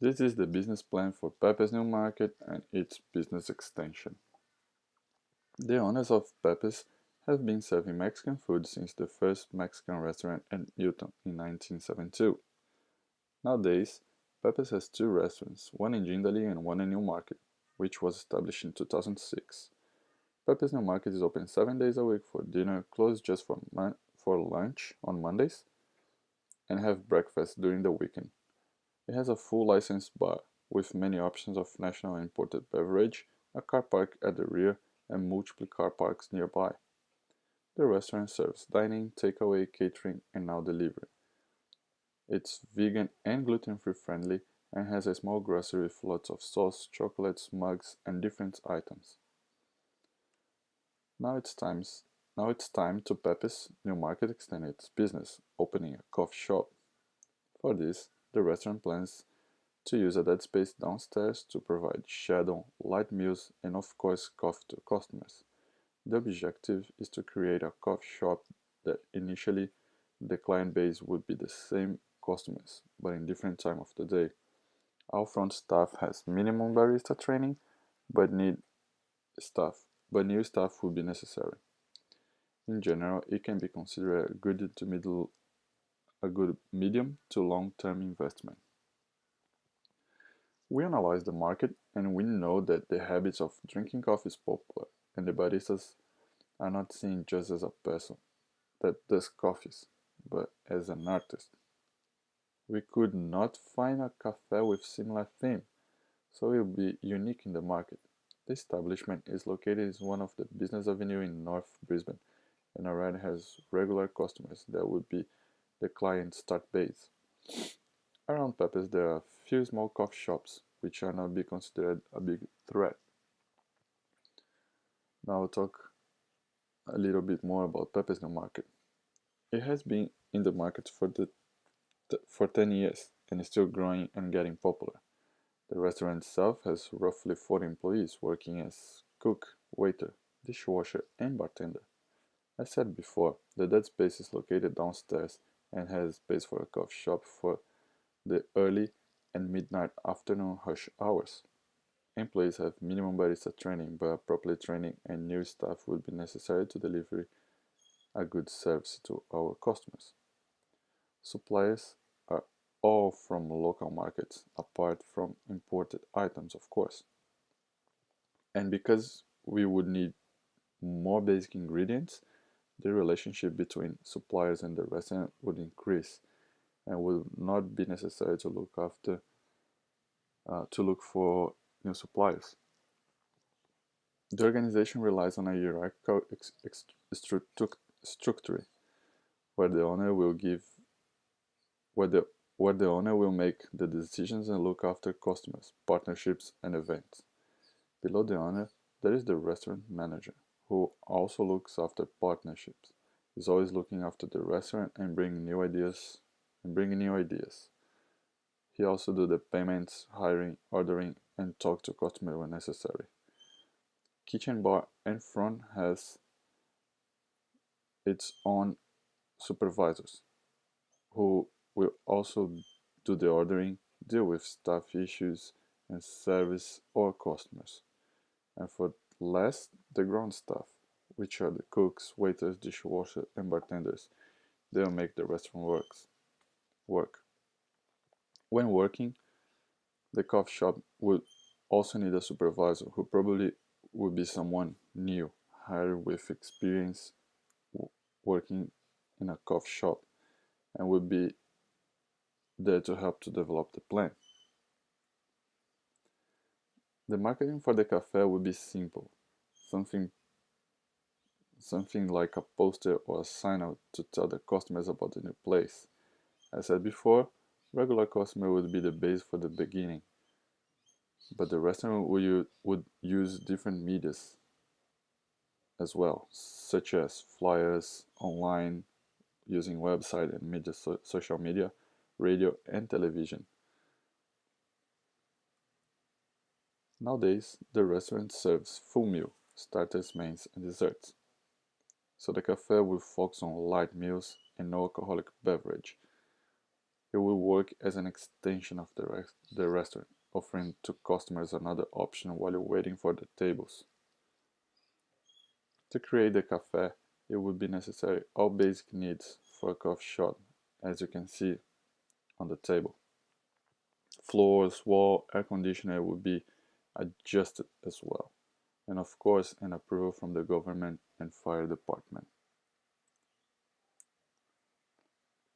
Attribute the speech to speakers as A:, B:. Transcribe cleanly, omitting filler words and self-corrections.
A: This is the business plan for Pepe's New Market and its business extension. The owners of Pepe's have been serving Mexican food since the first Mexican restaurant in Newton in 1972. Nowadays, Pepe's has two restaurants, one in Jindali and one in New Market, which was established in 2006. Pepe's New Market is open 7 days a week for dinner, closed just for lunch on Mondays, and have breakfast during the weekend. It has a full licensed bar, with many options of national imported beverage, a car park at the rear, and multiple car parks nearby. The restaurant serves dining, takeaway, catering, and now delivery. It's vegan and gluten-free friendly and has a small grocery with lots of sauce, chocolates, mugs, and different items. Now it's time, now it's time to Pepe's New Market extend its business, opening a coffee shop. For this, the restaurant plans to use a dead space downstairs to provide shadow, light meals, and of course coffee to customers. The objective is to create a coffee shop that initially the client base would be the same customers, but in different time of the day. Our front staff has minimum barista training, but need staff, but new staff will be necessary. In general, it can be considered a good medium to long-term investment. We analyze the market and we know that the habits of drinking coffee is popular, and the baristas are not seen just as a person that does coffees, but as an artist. We could not find a cafe with similar theme, so it will be unique in the market. The establishment is located in one of the business avenue in North Brisbane and already has regular customers that would be the client start base. Around Pepe's there are a few small coffee shops which are not be considered a big threat. Now I'll talk a little bit more about Pepe's New Market. It has been in the market for 10 years and is still growing and getting popular. The restaurant itself has roughly 40 employees working as cook, waiter, dishwasher, and bartender. As said before, the dead space is located downstairs and has space for a coffee shop for the early and midnight afternoon rush hours. Employees have minimum barista training, but properly training and new staff will be necessary to deliver a good service to our customers. Suppliers are all from local markets, apart from imported items, of course. And because we would need more basic ingredients, the relationship between suppliers and the restaurant would increase and will not be necessary to look for new suppliers. The organization relies on a hierarchical structure where the owner will give where the owner will make the decisions and look after customers, partnerships, and events. Below the owner, there is the restaurant manager, who also looks after partnerships. He's always looking after the restaurant and bringing new ideas. He also do the payments, hiring, ordering, and talk to customer when necessary. Kitchen bar and front has its own supervisors, who will also do the ordering, deal with staff issues, and service all customers. And for last, the ground staff, which are the cooks, waiters, dishwasher, and bartenders. They'll make the restaurant work. When working, the coffee shop would also need a supervisor who probably would be someone new, hired with experience working in a coffee shop, and would be there to help to develop the plan. The marketing for the cafe would be simple, something something like a poster or a sign out to tell the customers about the new place. As said before, regular customer would be the base for the beginning, but the restaurant would use different medias as well, such as flyers, online, using website and social media, radio, and television. Nowadays, the restaurant serves full meal, starters, mains, and desserts. So the cafe will focus on light meals and no alcoholic beverage. It will work as an extension of the restaurant, offering to customers another option while waiting for the tables. To create the cafe, it would be necessary all basic needs for a coffee shop, as you can see on the table. Floors, wall, air conditioner would be adjusted as well, and of course an approval from the government and fire department.